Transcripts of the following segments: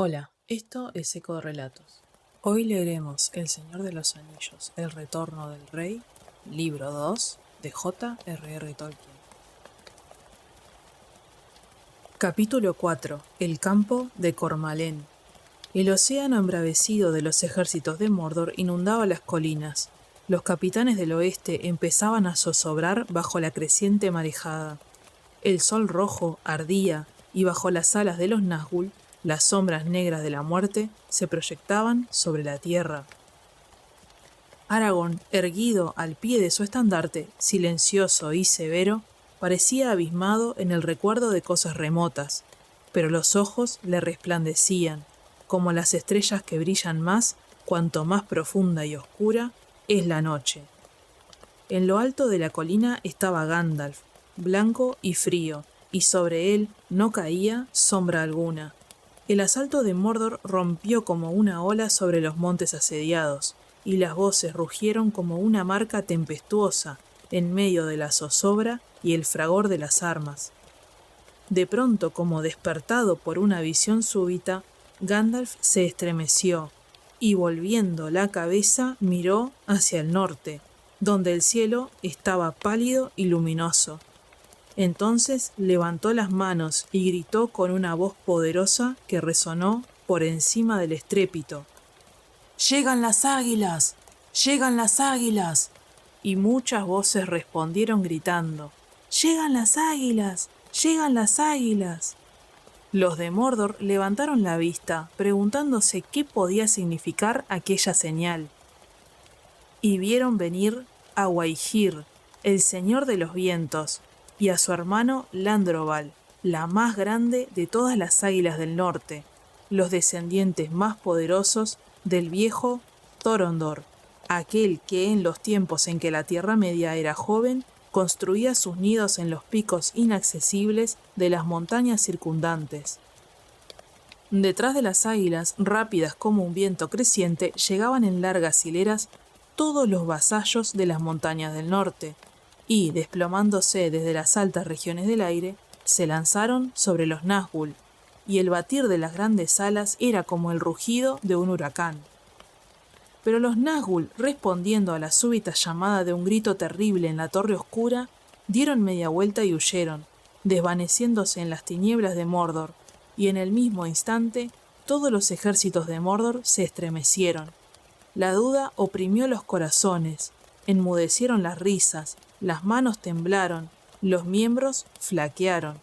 Hola, esto es Eco de Relatos. Hoy leeremos El Señor de los Anillos, El Retorno del Rey, libro 2 de J.R.R. Tolkien. Capítulo 4. El campo de Cormalén. El océano embravecido de los ejércitos de Mordor inundaba las colinas. Los capitanes del oeste empezaban a zozobrar bajo la creciente marejada. El sol rojo ardía y bajo las alas de los Nazgûl, las sombras negras de la muerte se proyectaban sobre la tierra. Aragorn, erguido al pie de su estandarte, silencioso y severo, parecía abismado en el recuerdo de cosas remotas, pero los ojos le resplandecían, como las estrellas que brillan más cuanto más profunda y oscura es la noche. En lo alto de la colina estaba Gandalf, blanco y frío, y sobre él no caía sombra alguna. El asalto de Mordor rompió como una ola sobre los montes asediados, y las voces rugieron como una marca tempestuosa en medio de la zozobra y el fragor de las armas. De pronto, como despertado por una visión súbita, Gandalf se estremeció, y volviendo la cabeza miró hacia el norte, donde el cielo estaba pálido y luminoso. Entonces levantó las manos y gritó con una voz poderosa que resonó por encima del estrépito. ¡Llegan las águilas! ¡Llegan las águilas! Y muchas voces respondieron gritando: ¡Llegan las águilas! ¡Llegan las águilas! Los de Mordor levantaron la vista, preguntándose qué podía significar aquella señal. Y vieron venir a Waihir, el señor de los vientos, y a su hermano Landroval, la más grande de todas las águilas del norte, los descendientes más poderosos del viejo Thorondor, aquel que en los tiempos en que la Tierra Media era joven, construía sus nidos en los picos inaccesibles de las montañas circundantes. Detrás de las águilas, rápidas como un viento creciente, llegaban en largas hileras todos los vasallos de las montañas del norte, y, desplomándose desde las altas regiones del aire, se lanzaron sobre los Nazgûl, y el batir de las grandes alas era como el rugido de un huracán. Pero los Nazgûl, respondiendo a la súbita llamada de un grito terrible en la torre oscura, dieron media vuelta y huyeron, desvaneciéndose en las tinieblas de Mordor, y en el mismo instante todos los ejércitos de Mordor se estremecieron. La duda oprimió los corazones, enmudecieron las risas, las manos temblaron, los miembros flaquearon.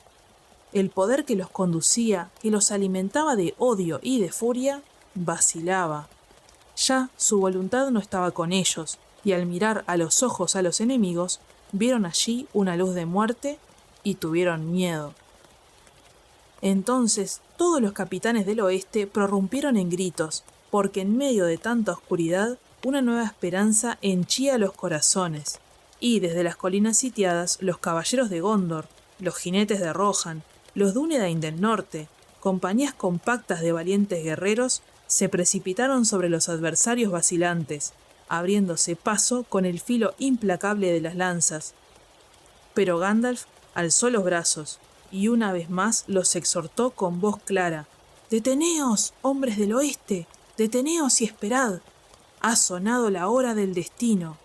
El poder que los conducía, que los alimentaba de odio y de furia, vacilaba. Ya su voluntad no estaba con ellos, y al mirar a los ojos a los enemigos, vieron allí una luz de muerte y tuvieron miedo. Entonces todos los capitanes del oeste prorrumpieron en gritos, porque en medio de tanta oscuridad, una nueva esperanza henchía los corazones, y desde las colinas sitiadas, los caballeros de Gondor, los jinetes de Rohan, los Dúnedain del norte, compañías compactas de valientes guerreros, se precipitaron sobre los adversarios vacilantes, abriéndose paso con el filo implacable de las lanzas. Pero Gandalf alzó los brazos, y una vez más los exhortó con voz clara: «¡Deteneos, hombres del oeste! ¡Deteneos y esperad! Ha sonado la hora del destino».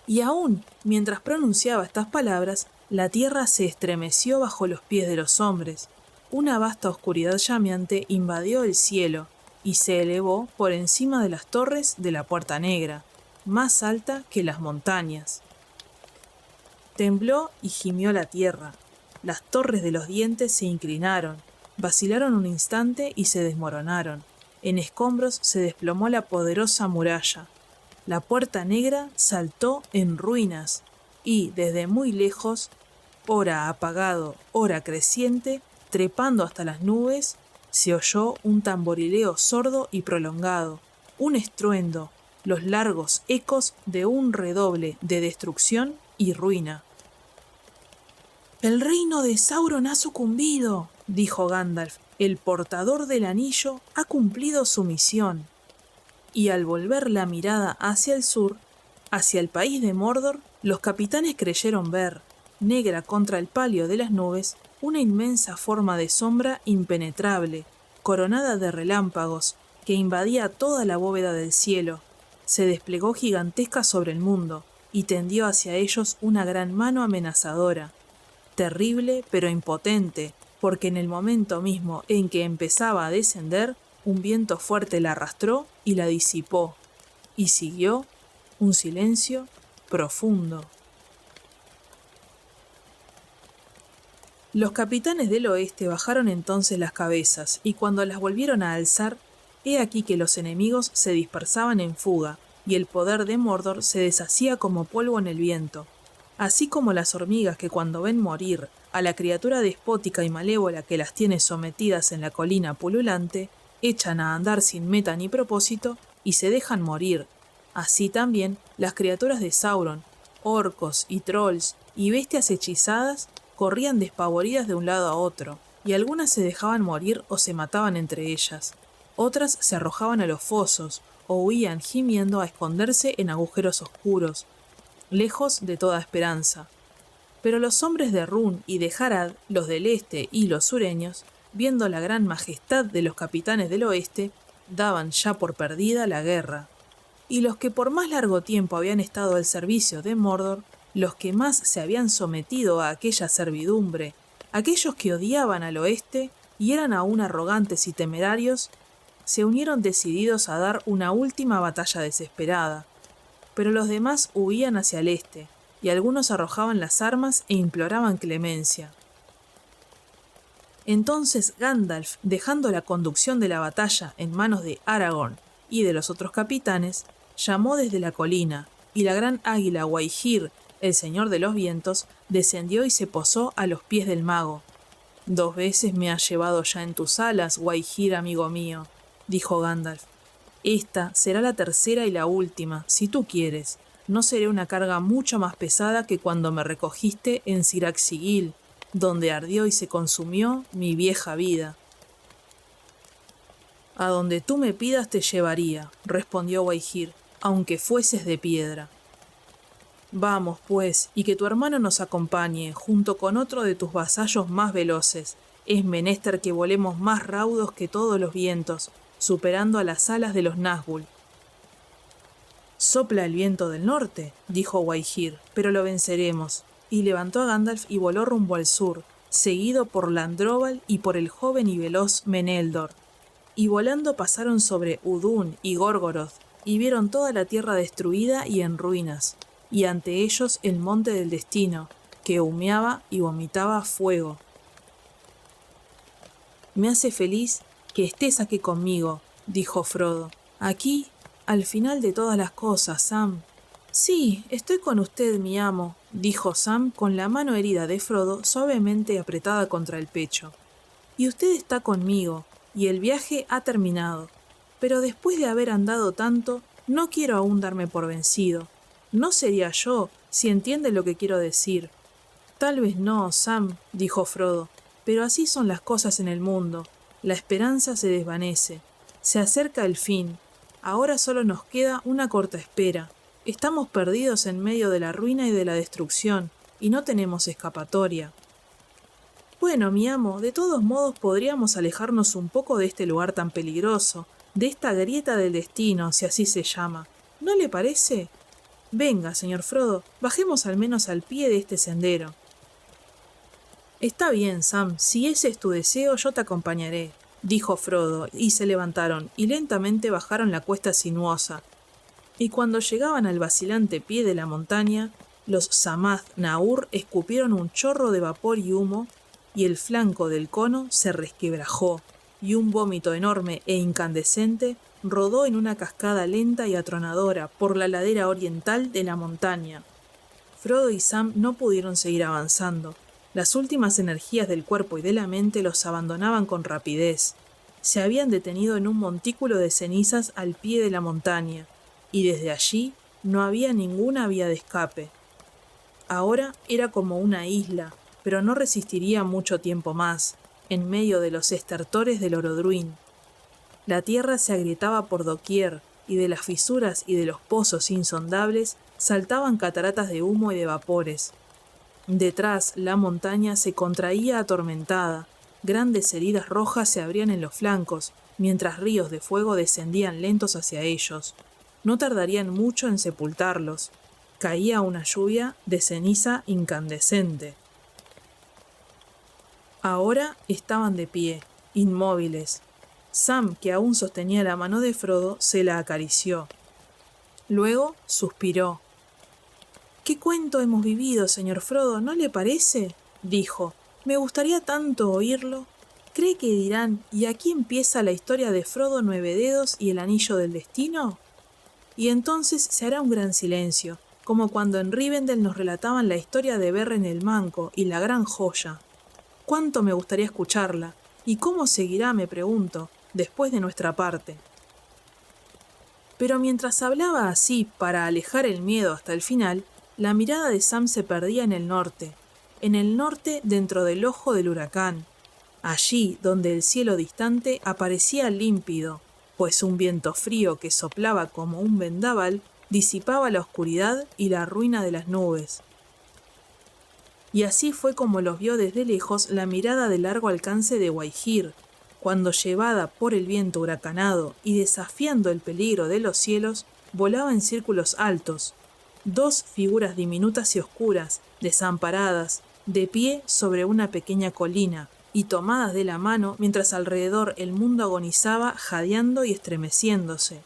Y aún mientras pronunciaba estas palabras, la tierra se estremeció bajo los pies de los hombres. Una vasta oscuridad llameante invadió el cielo y se elevó por encima de las torres de la Puerta Negra, más alta que las montañas. Tembló y gimió la tierra. Las torres de los dientes se inclinaron, vacilaron un instante y se desmoronaron. En escombros se desplomó la poderosa muralla. La Puerta Negra saltó en ruinas y, desde muy lejos, ora apagado, ora creciente, trepando hasta las nubes, se oyó un tamborileo sordo y prolongado, un estruendo, los largos ecos de un redoble de destrucción y ruina. «El reino de Sauron ha sucumbido», dijo Gandalf. «El portador del anillo ha cumplido su misión». Y al volver la mirada hacia el sur, hacia el país de Mordor, los capitanes creyeron ver, negra contra el palio de las nubes, una inmensa forma de sombra impenetrable, coronada de relámpagos, que invadía toda la bóveda del cielo, se desplegó gigantesca sobre el mundo y tendió hacia ellos una gran mano amenazadora, terrible pero impotente, porque en el momento mismo en que empezaba a descender, un viento fuerte la arrastró y la disipó, y siguió un silencio profundo. Los capitanes del oeste bajaron entonces las cabezas, y cuando las volvieron a alzar, he aquí que los enemigos se dispersaban en fuga, y el poder de Mordor se deshacía como polvo en el viento. Así como las hormigas que cuando ven morir a la criatura despótica y malévola que las tiene sometidas en la colina pululante, echan a andar sin meta ni propósito y se dejan morir. Así también las criaturas de Sauron, orcos y trolls y bestias hechizadas, corrían despavoridas de un lado a otro, y algunas se dejaban morir o se mataban entre ellas. Otras se arrojaban a los fosos o huían gimiendo a esconderse en agujeros oscuros, lejos de toda esperanza. Pero los hombres de Rún y de Harad, los del este y los sureños, viendo la gran majestad de los capitanes del oeste, daban ya por perdida la guerra. Y los que por más largo tiempo habían estado al servicio de Mordor, los que más se habían sometido a aquella servidumbre, aquellos que odiaban al oeste y eran aún arrogantes y temerarios, se unieron decididos a dar una última batalla desesperada. Pero los demás huían hacia el este, y algunos arrojaban las armas e imploraban clemencia. Entonces Gandalf, dejando la conducción de la batalla en manos de Aragorn y de los otros capitanes, llamó desde la colina, y la gran águila Waihir, el señor de los vientos, descendió y se posó a los pies del mago. 2 veces me has llevado ya en tus alas, Waihir, amigo mío, dijo Gandalf. Esta será la tercera y la última, si tú quieres. No seré una carga mucho más pesada que cuando me recogiste en Sirac-Sigil, donde ardió y se consumió mi vieja vida. A donde tú me pidas te llevaría, respondió Waihir, aunque fueses de piedra. Vamos, pues, y que tu hermano nos acompañe, junto con otro de tus vasallos más veloces. Es menester que volemos más raudos que todos los vientos, superando a las alas de los Nazgûl. Sopla el viento del norte, dijo Waihir, pero lo venceremos. Y levantó a Gandalf y voló rumbo al sur, seguido por Landróbal y por el joven y veloz Meneldor. Y volando pasaron sobre Udún y Gorgoroth, y vieron toda la tierra destruida y en ruinas, y ante ellos el monte del destino, que humeaba y vomitaba fuego. Me hace feliz que estés aquí conmigo, dijo Frodo. Aquí, al final de todas las cosas, Sam. Sí, estoy con usted, mi amo, dijo Sam con la mano herida de Frodo suavemente apretada contra el pecho. Y usted está conmigo, y el viaje ha terminado. Pero después de haber andado tanto, no quiero aún darme por vencido. No sería yo, si entiende lo que quiero decir. Tal vez no, Sam, dijo Frodo, pero así son las cosas en el mundo. La esperanza se desvanece. Se acerca el fin. Ahora solo nos queda una corta espera. Estamos perdidos en medio de la ruina y de la destrucción, y no tenemos escapatoria. Bueno, mi amo, de todos modos podríamos alejarnos un poco de este lugar tan peligroso, de esta grieta del destino, si así se llama. ¿No le parece? Venga, señor Frodo, bajemos al menos al pie de este sendero. Está bien, Sam, si ese es tu deseo, yo te acompañaré, dijo Frodo, y se levantaron, y lentamente bajaron la cuesta sinuosa. Y cuando llegaban al vacilante pie de la montaña, los Sammath Naur escupieron un chorro de vapor y humo, y el flanco del cono se resquebrajó, y un vómito enorme e incandescente rodó en una cascada lenta y atronadora por la ladera oriental de la montaña. Frodo y Sam no pudieron seguir avanzando. Las últimas energías del cuerpo y de la mente los abandonaban con rapidez. Se habían detenido en un montículo de cenizas al pie de la montaña, y desde allí no había ninguna vía de escape. Ahora era como una isla, pero no resistiría mucho tiempo más, en medio de los estertores del Orodruin. La tierra se agrietaba por doquier, y de las fisuras y de los pozos insondables saltaban cataratas de humo y de vapores. Detrás, la montaña se contraía atormentada, Grandes heridas rojas se abrían en los flancos, mientras ríos de fuego descendían lentos hacia ellos. No tardarían mucho en sepultarlos. Caía una lluvia de ceniza incandescente. Ahora estaban de pie, inmóviles. Sam, que aún sostenía la mano de Frodo, se la acarició. Luego suspiró. «¿Qué cuento hemos vivido, señor Frodo? ¿No le parece?», dijo. «Me gustaría tanto oírlo. ¿Cree que dirán, y aquí empieza la historia de Frodo Nuevededos y el Anillo del Destino?». Y entonces se hará un gran silencio, como cuando en Rivendell nos relataban la historia de Beren el Manco y la Gran Joya. Cuánto me gustaría escucharla, y cómo seguirá, me pregunto, después de nuestra parte. Pero mientras hablaba así para alejar el miedo hasta el final, la mirada de Sam se perdía en el norte dentro del ojo del huracán, allí donde el cielo distante aparecía límpido, pues un viento frío que soplaba como un vendaval disipaba la oscuridad y la ruina de las nubes. Y así fue como los vio desde lejos la mirada de largo alcance de Waihir, cuando llevada por el viento huracanado y desafiando el peligro de los cielos, volaba en círculos altos. Dos figuras diminutas y oscuras, desamparadas, de pie sobre una pequeña colina, y tomadas de la mano mientras alrededor el mundo agonizaba jadeando y estremeciéndose,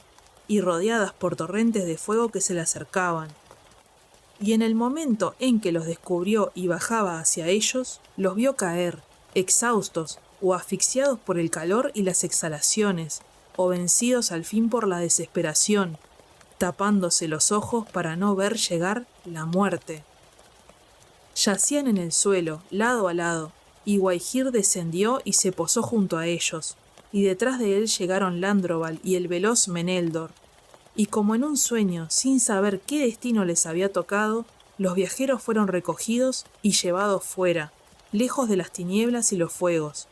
y rodeadas por torrentes de fuego que se le acercaban. Y en el momento en que los descubrió y bajaba hacia ellos, los vio caer, exhaustos o asfixiados por el calor y las exhalaciones, o vencidos al fin por la desesperación, tapándose los ojos para no ver llegar la muerte. Yacían en el suelo, lado a lado, y Waihir descendió y se posó junto a ellos, y detrás de él llegaron Landroval y el veloz Meneldor. Y como en un sueño, sin saber qué destino les había tocado, los viajeros fueron recogidos y llevados fuera, lejos de las tinieblas y los fuegos.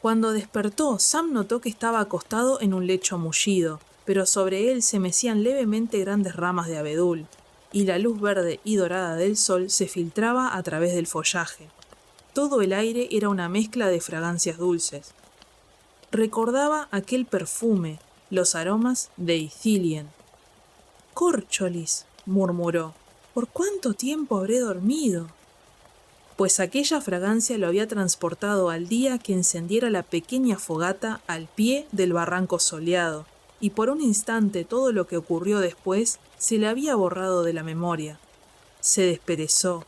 Cuando despertó, Sam notó que estaba acostado en un lecho mullido, pero sobre él se mecían levemente grandes ramas de abedul, y la luz verde y dorada del sol se filtraba a través del follaje. Todo el aire era una mezcla de fragancias dulces. Recordaba aquel perfume, los aromas de Ithilien. «Córcholis», murmuró, «¿por cuánto tiempo habré dormido?». Pues aquella fragancia lo había transportado al día que encendiera la pequeña fogata al pie del barranco soleado, y por un instante todo lo que ocurrió después se le había borrado de la memoria. Se desperezó.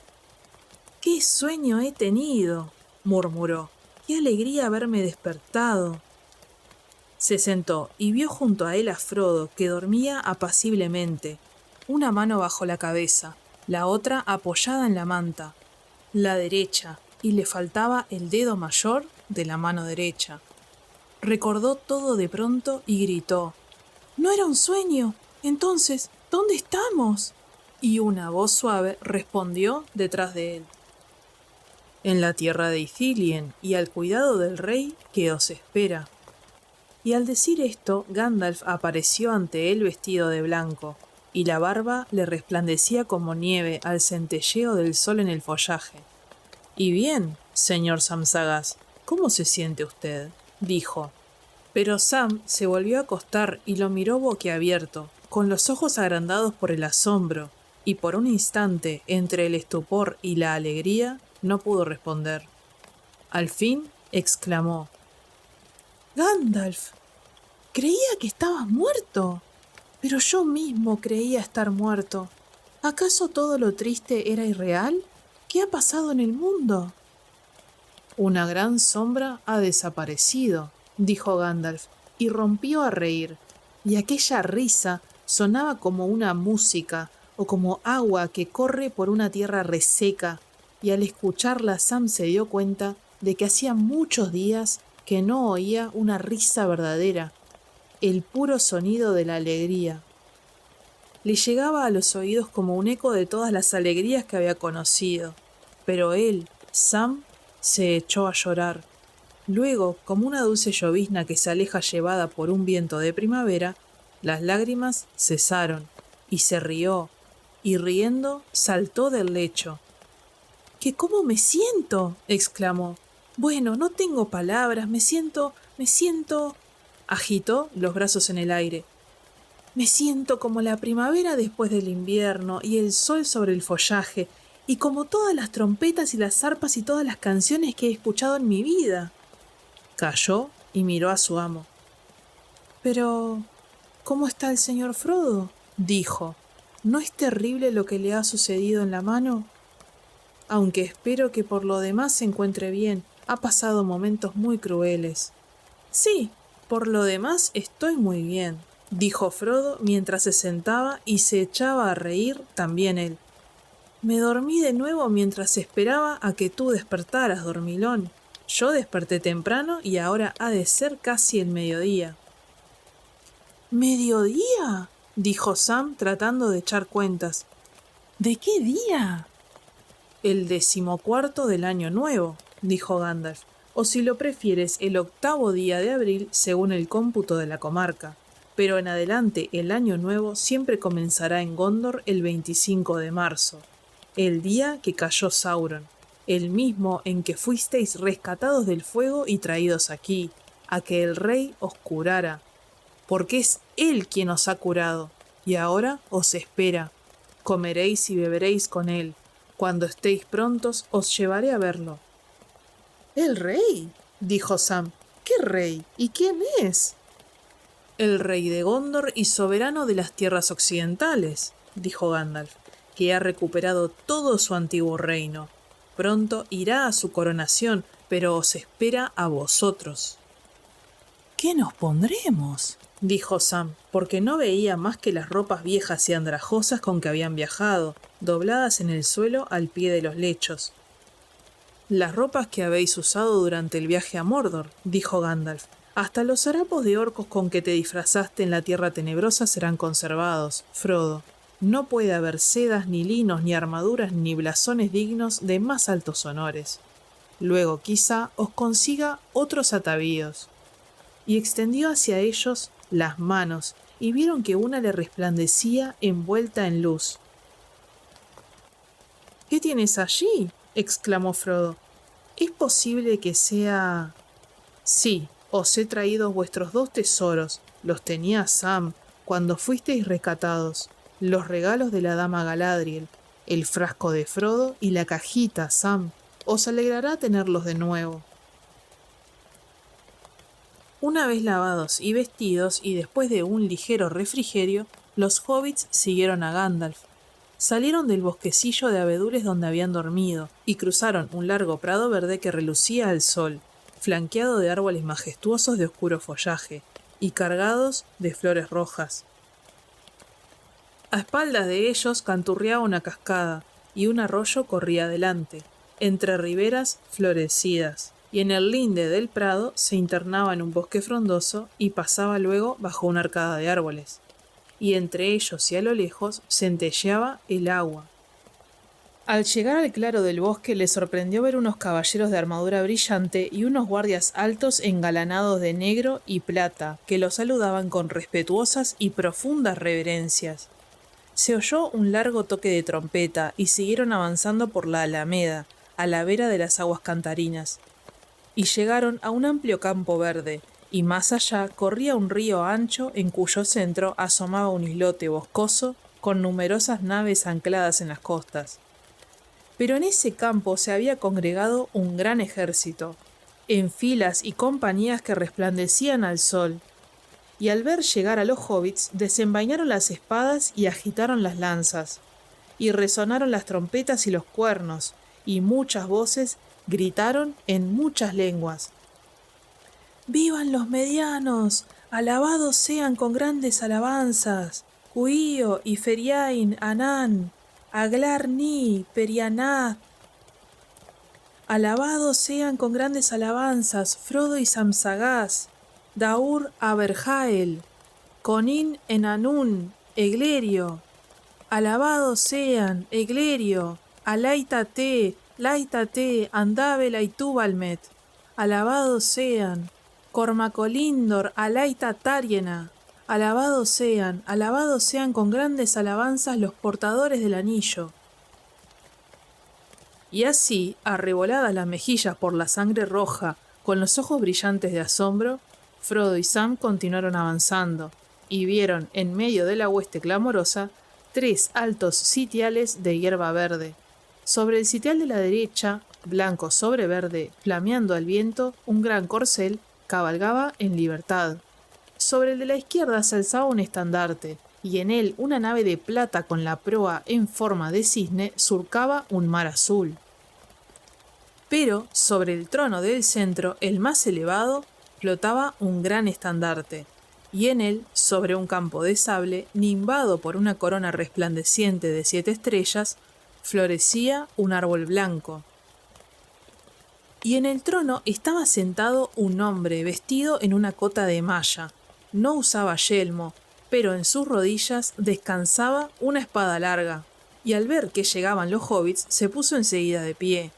«¡Qué sueño he tenido!», murmuró. «¡Qué alegría haberme despertado!». Se sentó y vio junto a él a Frodo, que dormía apaciblemente, una mano bajo la cabeza, la otra apoyada en la manta, la derecha, y le faltaba el dedo mayor de la mano derecha. Recordó todo de pronto y gritó: «¿No era un sueño? Entonces, ¿dónde estamos?». Y una voz suave respondió detrás de él: «En la tierra de Ithilien y al cuidado del rey que os espera». Y al decir esto, Gandalf apareció ante él vestido de blanco, y la barba le resplandecía como nieve al centelleo del sol en el follaje. «Y bien, señor Sam Sagaz, ¿cómo se siente usted?», dijo. Pero Sam se volvió a acostar y lo miró boquiabierto, con los ojos agrandados por el asombro, y por un instante, entre el estupor y la alegría, no pudo responder. Al fin exclamó: «Gandalf, creía que estabas muerto, pero yo mismo creía estar muerto. ¿Acaso todo lo triste era irreal? ¿Qué ha pasado en el mundo?». «Una gran sombra ha desaparecido», dijo Gandalf, y rompió a reír, y aquella risa sonaba como una música o como agua que corre por una tierra reseca, y al escucharla Sam se dio cuenta de que hacía muchos días que no oía una risa verdadera, el puro sonido de la alegría. Le llegaba a los oídos como un eco de todas las alegrías que había conocido, pero él, Sam, se echó a llorar. Luego, como una dulce llovizna que se aleja llevada por un viento de primavera, las lágrimas cesaron, y se rió, y riendo saltó del lecho. ¿Que cómo me siento? Exclamó. Bueno, no tengo palabras, me siento... Agitó los brazos en el aire. Me siento como la primavera después del invierno y el sol sobre el follaje, y como todas las trompetas y las arpas y todas las canciones que he escuchado en mi vida. Calló y miró a su amo. Pero, ¿cómo está el señor Frodo? Dijo. ¿No es terrible lo que le ha sucedido en la mano? Aunque espero que por lo demás se encuentre bien, ha pasado momentos muy crueles. Sí, por lo demás estoy muy bien, dijo Frodo mientras se sentaba y se echaba a reír también él. Me dormí de nuevo mientras esperaba a que tú despertaras, dormilón. Yo desperté temprano y ahora ha de ser casi el mediodía. ¿Mediodía? Dijo Sam tratando de echar cuentas. ¿De qué día? El 14º del año nuevo, dijo Gandalf, o si lo prefieres, el 8º día de abril según el cómputo de la comarca. Pero en adelante el año nuevo siempre comenzará en Gondor el 25 de marzo, el día que cayó Sauron, el mismo en que fuisteis rescatados del fuego y traídos aquí, a que el rey os curara, porque es él quien os ha curado, y ahora os espera. Comeréis y beberéis con él. Cuando estéis prontos, os llevaré a verlo. ¿El rey? Dijo Sam. ¿Qué rey? ¿Y quién es? El rey de Gondor y soberano de las tierras occidentales, dijo Gandalf, que ha recuperado todo su antiguo reino. Pronto irá a su coronación, pero os espera a vosotros. ¿Qué nos pondremos? Dijo Sam, porque no veía más que las ropas viejas y andrajosas con que habían viajado, dobladas en el suelo al pie de los lechos. Las ropas que habéis usado durante el viaje a Mordor, dijo Gandalf. Hasta los harapos de orcos con que te disfrazaste en la Tierra Tenebrosa serán conservados, Frodo. No puede haber sedas, ni linos, ni armaduras, ni blasones dignos de más altos honores. Luego quizá os consiga otros atavíos. Y extendió hacia ellos las manos, y vieron que una le resplandecía envuelta en luz. ¿Qué tienes allí? Exclamó Frodo. ¿Es posible que sea...? Sí, os he traído vuestros 2 tesoros, los tenía Sam, cuando fuisteis rescatados, los regalos de la dama Galadriel, el frasco de Frodo y la cajita, Sam. Os alegrará tenerlos de nuevo. Una vez lavados y vestidos, y después de un ligero refrigerio, los hobbits siguieron a Gandalf. Salieron del bosquecillo de abedules donde habían dormido, y cruzaron un largo prado verde que relucía al sol, flanqueado de árboles majestuosos de oscuro follaje, y cargados de flores rojas. A espaldas de ellos canturreaba una cascada, y un arroyo corría adelante, entre riberas florecidas, y en el linde del prado se internaba en un bosque frondoso y pasaba luego bajo una arcada de árboles, y entre ellos y a lo lejos centelleaba el agua. Al llegar al claro del bosque le sorprendió ver unos caballeros de armadura brillante y unos guardias altos engalanados de negro y plata, que lo saludaban con respetuosas y profundas reverencias. Se oyó un largo toque de trompeta y siguieron avanzando por la alameda, a la vera de las aguas cantarinas, y llegaron a un amplio campo verde, y más allá corría un río ancho en cuyo centro asomaba un islote boscoso con numerosas naves ancladas en las costas. Pero en ese campo se había congregado un gran ejército, en filas y compañías que resplandecían al sol, y al ver llegar a los hobbits desenvainaron las espadas y agitaron las lanzas, y resonaron las trompetas y los cuernos, y muchas voces gritaron en muchas lenguas. ¡Vivan los medianos! ¡Alabados sean con grandes alabanzas! Huío y Feriain Anán, Aglar Ni, Perianath. Alabados sean con grandes alabanzas Frodo y Samsagaz, Daur Aberjael, Conin Enanún, Eglerio. Alabados sean, Eglerio, Alaitate, Laitate, Andabel Aitúbalmet. Alabados sean, Cormacolindor, Alaita Tariena. Alabados sean con grandes alabanzas los portadores del anillo. Y así, arreboladas las mejillas por la sangre roja, con los ojos brillantes de asombro, Frodo y Sam continuaron avanzando, y vieron, en medio de la hueste clamorosa, 3 altos sitiales de hierba verde. Sobre el sitial de la derecha, blanco sobre verde, flameando al viento, un gran corcel cabalgaba en libertad. Sobre el de la izquierda se alzaba un estandarte, y en él una nave de plata con la proa en forma de cisne surcaba un mar azul. Pero sobre el trono del centro, el más elevado, flotaba un gran estandarte, y en él, sobre un campo de sable, nimbado por una corona resplandeciente de 7 estrellas, florecía un árbol blanco. Y en el trono estaba sentado un hombre vestido en una cota de malla. No usaba yelmo, pero en sus rodillas descansaba una espada larga, y al ver que llegaban los hobbits se puso enseguida de pie.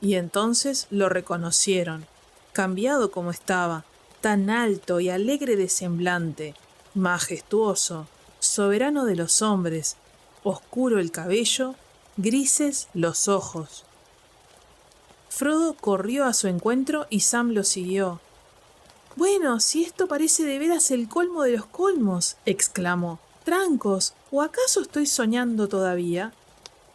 Y entonces lo reconocieron, cambiado como estaba, tan alto y alegre de semblante, majestuoso, soberano de los hombres, oscuro el cabello, grises los ojos. Frodo corrió a su encuentro y Sam lo siguió. «Bueno, si esto parece de veras el colmo de los colmos», exclamó. «Trancos, ¿o acaso estoy soñando todavía?»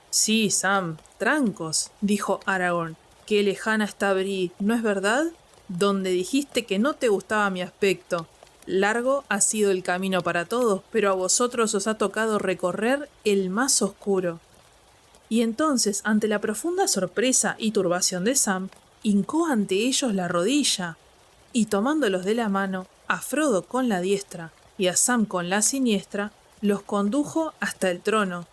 «Sí, Sam, trancos», dijo Aragorn. «Qué lejana está Bree, ¿no es verdad? Donde dijiste que no te gustaba mi aspecto. Largo ha sido el camino para todos, pero a vosotros os ha tocado recorrer el más oscuro». Y entonces, ante la profunda sorpresa y turbación de Sam, hincó ante ellos la rodilla, y tomándolos de la mano, a Frodo con la diestra y a Sam con la siniestra, los condujo hasta el trono,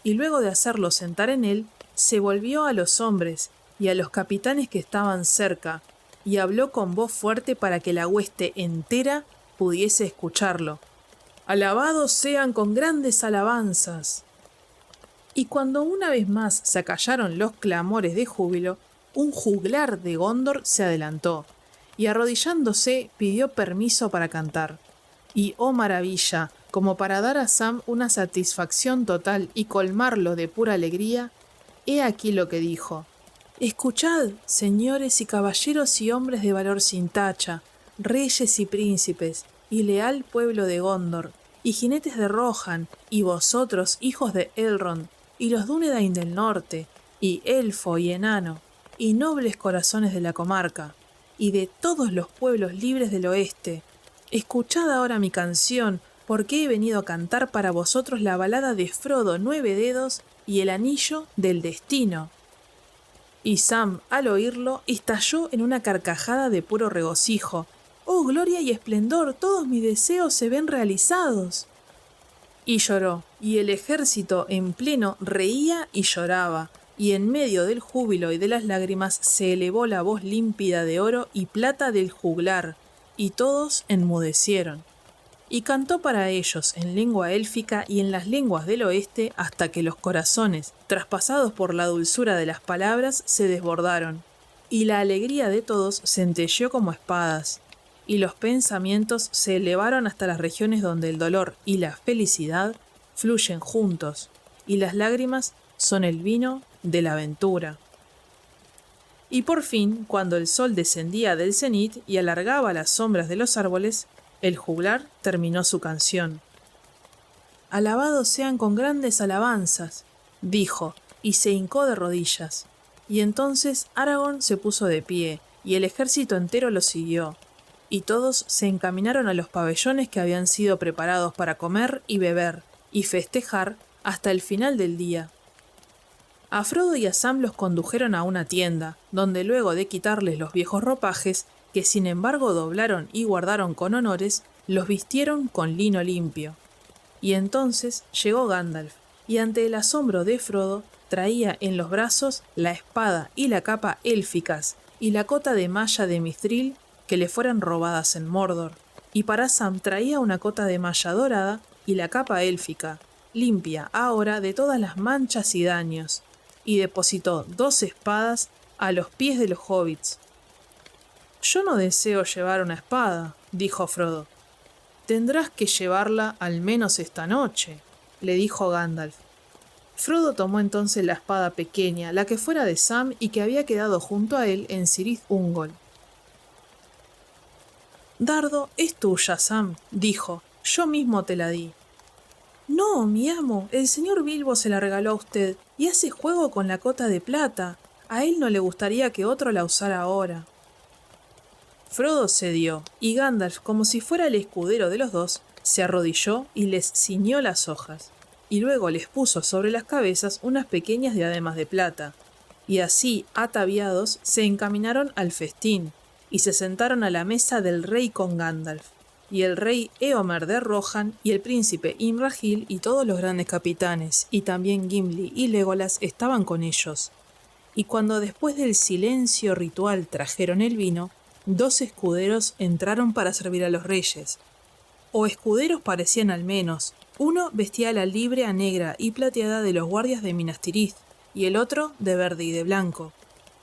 y luego de hacerlos sentar en él, se volvió a los hombres y a los capitanes que estaban cerca, y habló con voz fuerte para que la hueste entera pudiese escucharlo. «Alabados sean con grandes alabanzas». Y cuando una vez más se acallaron los clamores de júbilo, un juglar de Gondor se adelantó, y arrodillándose pidió permiso para cantar. Y, oh maravilla, como para dar a Sam una satisfacción total y colmarlo de pura alegría, he aquí lo que dijo. «Escuchad, señores y caballeros y hombres de valor sin tacha, reyes y príncipes, y leal pueblo de Gondor, y jinetes de Rohan, y vosotros, hijos de Elrond, y los Dúnedain del norte, y elfo y enano, y nobles corazones de la comarca, y de todos los pueblos libres del oeste. Escuchad ahora mi canción, porque he venido a cantar para vosotros la balada de Frodo 9 dedos y el anillo del destino». Y Sam, al oírlo, estalló en una carcajada de puro regocijo. «¡Oh, gloria y esplendor! ¡Todos mis deseos se ven realizados!» Y lloró, y el ejército en pleno reía y lloraba, y en medio del júbilo y de las lágrimas se elevó la voz límpida de oro y plata del juglar, y todos enmudecieron. Y cantó para ellos en lengua élfica y en las lenguas del oeste hasta que los corazones, traspasados por la dulzura de las palabras, se desbordaron, y la alegría de todos centelleó como espadas, y los pensamientos se elevaron hasta las regiones donde el dolor y la felicidad fluyen juntos, y las lágrimas son el vino de la aventura. Y por fin, cuando el sol descendía del cenit y alargaba las sombras de los árboles, el juglar terminó su canción. «Alabados sean con grandes alabanzas», dijo, y se hincó de rodillas. Y entonces Aragorn se puso de pie, y el ejército entero lo siguió, y todos se encaminaron a los pabellones que habían sido preparados para comer y beber, y festejar hasta el final del día. A Frodo y a Sam los condujeron a una tienda, donde luego de quitarles los viejos ropajes, que sin embargo doblaron y guardaron con honores, los vistieron con lino limpio. Y entonces llegó Gandalf, y ante el asombro de Frodo, traía en los brazos la espada y la capa élficas, y la cota de malla de mithril que le fueran robadas en Mordor. Y para Sam traía una cota de malla dorada y la capa élfica, limpia ahora de todas las manchas y daños, y depositó 2 espadas a los pies de los hobbits. «Yo no deseo llevar una espada», dijo Frodo. «Tendrás que llevarla al menos esta noche», le dijo Gandalf. Frodo tomó entonces la espada pequeña, la que fuera de Sam y que había quedado junto a él en Cirith Ungol. «Dardo es tuya, Sam», dijo. «Yo mismo te la di». «No, mi amo, el señor Bilbo se la regaló a usted y hace juego con la cota de plata. A él no le gustaría que otro la usara ahora». Frodo cedió, y Gandalf, como si fuera el escudero de los dos, se arrodilló y les ciñó las hojas, y luego les puso sobre las cabezas unas pequeñas diademas de plata, y así, ataviados, se encaminaron al festín, y se sentaron a la mesa del rey con Gandalf, y el rey Éomer de Rohan, y el príncipe Imrahil, y todos los grandes capitanes, y también Gimli y Legolas estaban con ellos. Y cuando después del silencio ritual trajeron el vino, 2 escuderos entraron para servir a los reyes. O escuderos parecían al menos. Uno vestía la librea negra y plateada de los guardias de Minas Tirith, y el otro de verde y de blanco.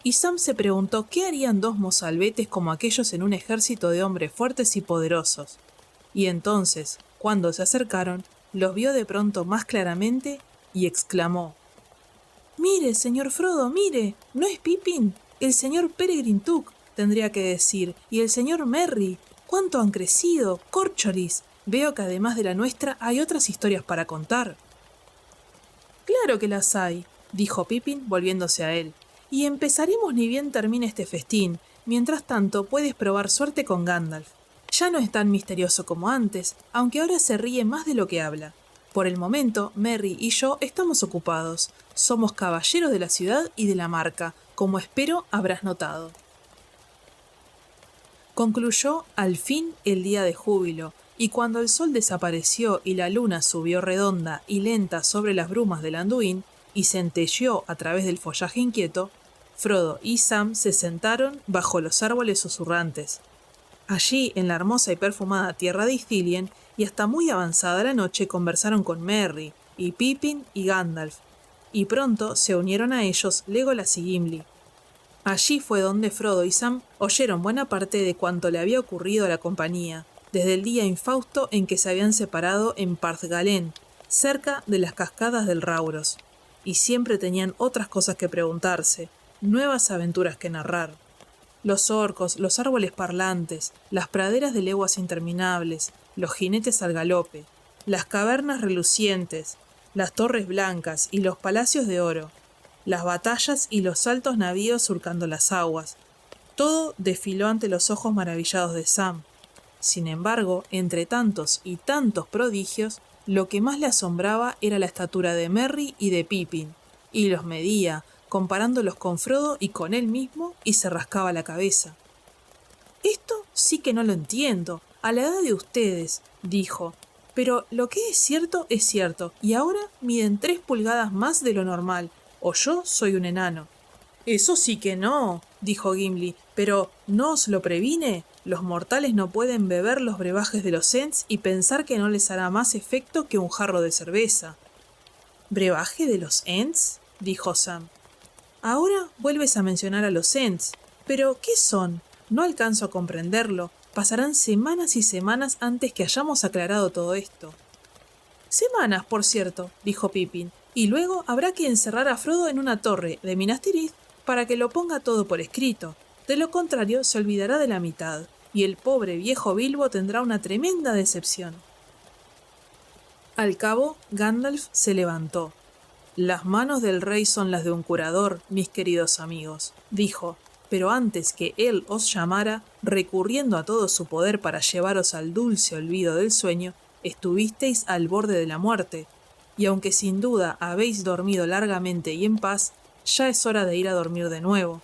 Y Sam se preguntó qué harían 2 mozalbetes como aquellos en un ejército de hombres fuertes y poderosos. Y entonces, cuando se acercaron, los vio de pronto más claramente y exclamó: «Mire, señor Frodo, mire, ¿no es Pippin? El señor Peregrin Took, tendría que decir, y el señor Merry. ¡Cuánto han crecido! ¡Córcholis! Veo que además de la nuestra hay otras historias para contar». «Claro que las hay», dijo Pippin volviéndose a él, «y empezaremos ni bien termine este festín. Mientras tanto puedes probar suerte con Gandalf. Ya no es tan misterioso como antes, aunque ahora se ríe más de lo que habla. Por el momento, Merry y yo estamos ocupados. Somos caballeros de la ciudad y de la marca, como espero habrás notado». Concluyó al fin el día de júbilo, y cuando el sol desapareció y la luna subió redonda y lenta sobre las brumas del Anduin y centelleó a través del follaje inquieto, Frodo y Sam se sentaron bajo los árboles susurrantes. Allí, en la hermosa y perfumada tierra de Ithilien, y hasta muy avanzada la noche conversaron con Merry, y Pippin y Gandalf, y pronto se unieron a ellos Legolas y Gimli. Allí fue donde Frodo y Sam oyeron buena parte de cuanto le había ocurrido a la compañía, desde el día infausto en que se habían separado en Parthgalen, cerca de las cascadas del Rauros, y siempre tenían otras cosas que preguntarse, nuevas aventuras que narrar. Los orcos, los árboles parlantes, las praderas de leguas interminables, los jinetes al galope, las cavernas relucientes, las torres blancas y los palacios de oro, las batallas y los altos navíos surcando las aguas. Todo desfiló ante los ojos maravillados de Sam. Sin embargo, entre tantos y tantos prodigios, lo que más le asombraba era la estatura de Merry y de Pippin, y los medía, comparándolos con Frodo y con él mismo, y se rascaba la cabeza. «Esto sí que no lo entiendo, a la edad de ustedes», dijo, «pero lo que es cierto, y ahora miden 3 pulgadas más de lo normal, o yo soy un enano». «Eso sí que no», dijo Gimli, «pero ¿no os lo previne? Los mortales no pueden beber los brebajes de los Ents y pensar que no les hará más efecto que un jarro de cerveza». «¿Brebaje de los Ents?», dijo Sam. «Ahora vuelves a mencionar a los Ents. ¿Pero qué son? No alcanzo a comprenderlo. Pasarán semanas y semanas antes que hayamos aclarado todo esto». «Semanas, por cierto», dijo Pippin, «y luego habrá que encerrar a Frodo en una torre de Minas Tirith para que lo ponga todo por escrito. De lo contrario, se olvidará de la mitad, y el pobre viejo Bilbo tendrá una tremenda decepción». Al cabo, Gandalf se levantó. «Las manos del rey son las de un curador, mis queridos amigos», dijo, «pero antes que él os llamara, recurriendo a todo su poder para llevaros al dulce olvido del sueño, estuvisteis al borde de la muerte, y aunque sin duda habéis dormido largamente y en paz, ya es hora de ir a dormir de nuevo».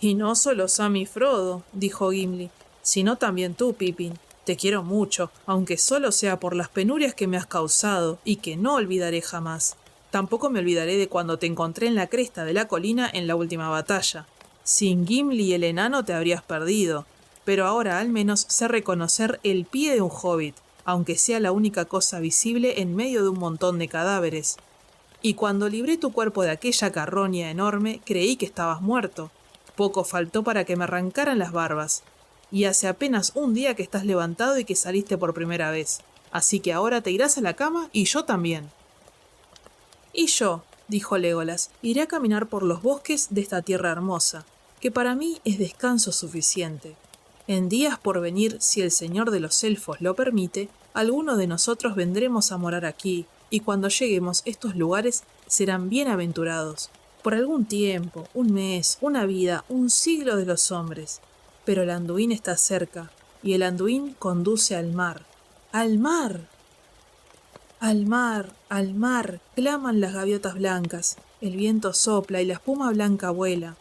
«Y no solo Sam y Frodo», dijo Gimli, «sino también tú, Pippin. Te quiero mucho, aunque solo sea por las penurias que me has causado, y que no olvidaré jamás. Tampoco me olvidaré de cuando te encontré en la cresta de la colina en la última batalla. Sin Gimli y el enano te habrías perdido, pero ahora al menos sé reconocer el pie de un hobbit, aunque sea la única cosa visible en medio de un montón de cadáveres. Y cuando libré tu cuerpo de aquella carroña enorme, creí que estabas muerto. Poco faltó para que me arrancaran las barbas. Y hace apenas un día que estás levantado y que saliste por primera vez. Así que ahora te irás a la cama y yo también». Y yo, dijo Legolas, iré a caminar por los bosques de esta tierra hermosa, que para mí es descanso suficiente. En días por venir, si el Señor de los Elfos lo permite, alguno de nosotros vendremos a morar aquí, y cuando lleguemos estos lugares serán bienaventurados. Por algún tiempo, un mes, una vida, un siglo de los hombres. Pero el Anduin está cerca, y el Anduin conduce al mar. ¡Al mar! Al mar, claman las gaviotas blancas, el viento sopla y la espuma blanca vuela.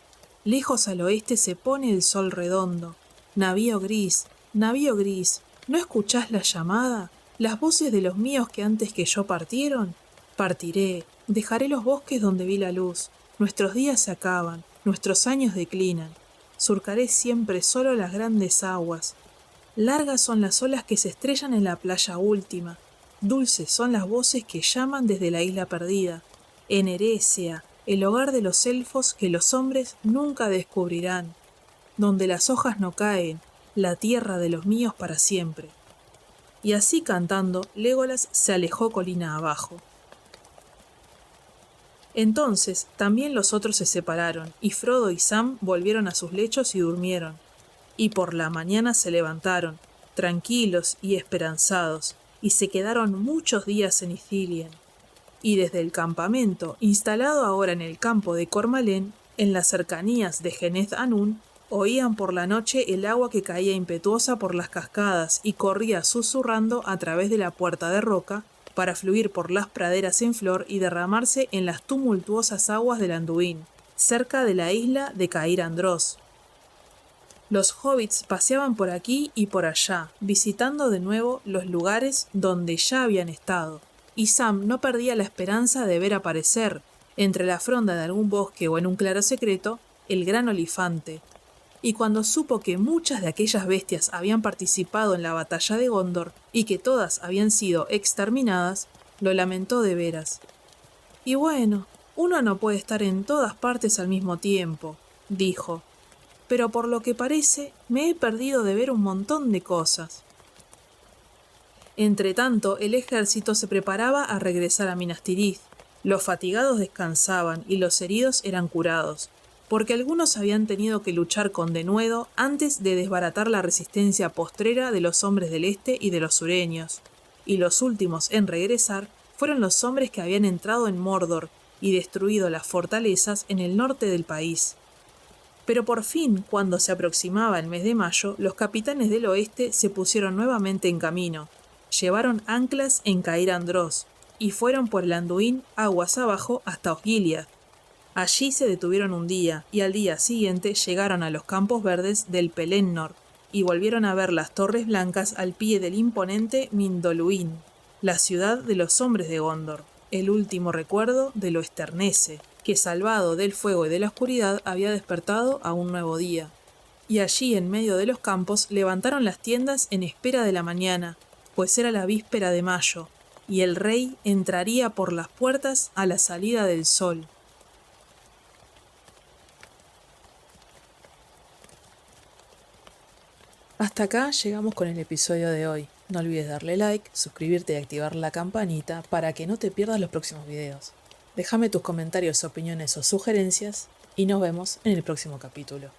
Lejos al oeste se pone el sol redondo. Navío gris, ¿no escuchás la llamada? ¿Las voces de los míos que antes que yo partieron? Partiré, dejaré los bosques donde vi la luz. Nuestros días se acaban, nuestros años declinan. Surcaré siempre solo las grandes aguas. Largas son las olas que se estrellan en la playa última. Dulces son las voces que llaman desde la isla perdida. En Erécea, el hogar de los elfos que los hombres nunca descubrirán. Donde las hojas no caen, la tierra de los míos para siempre. Y así cantando, Legolas se alejó colina abajo. Entonces también los otros se separaron, y Frodo y Sam volvieron a sus lechos y durmieron. Y por la mañana se levantaron, tranquilos y esperanzados, y se quedaron muchos días en Ithilien. Y desde el campamento, instalado ahora en el campo de Cormalén, en las cercanías de Geneth Anún, oían por la noche el agua que caía impetuosa por las cascadas y corría susurrando a través de la puerta de roca para fluir por las praderas en flor y derramarse en las tumultuosas aguas del Anduin, cerca de la isla de Cair Andros. Los hobbits paseaban por aquí y por allá, visitando de nuevo los lugares donde ya habían estado, y Sam no perdía la esperanza de ver aparecer, entre la fronda de algún bosque o en un claro secreto, el gran olifante. Y cuando supo que muchas de aquellas bestias habían participado en la batalla de Gondor y que todas habían sido exterminadas, lo lamentó de veras. Y bueno, uno no puede estar en todas partes al mismo tiempo, dijo. Pero por lo que parece, me he perdido de ver un montón de cosas. Entretanto, el ejército se preparaba a regresar a Minas Tirith. Los fatigados descansaban y los heridos eran curados, porque algunos habían tenido que luchar con denuedo antes de desbaratar la resistencia postrera de los hombres del este y de los sureños. Y los últimos en regresar fueron los hombres que habían entrado en Mordor y destruido las fortalezas en el norte del país. Pero por fin, cuando se aproximaba el mes de mayo, los capitanes del oeste se pusieron nuevamente en camino. Llevaron anclas en Cair Andros y fueron por el Anduin aguas abajo hasta Osgiliath. Allí se detuvieron un día y al día siguiente llegaron a los campos verdes del Pelennor y volvieron a ver las torres blancas al pie del imponente Mindoluin, la ciudad de los hombres de Gondor, el último recuerdo de lo Esternece, que salvado del fuego y de la oscuridad había despertado a un nuevo día. Y allí en medio de los campos levantaron las tiendas en espera de la mañana, pues era la víspera de mayo, y el rey entraría por las puertas a la salida del sol. Hasta acá llegamos con el episodio de hoy. No olvides darle like, suscribirte y activar la campanita para que no te pierdas los próximos videos. Déjame tus comentarios, opiniones o sugerencias y nos vemos en el próximo capítulo.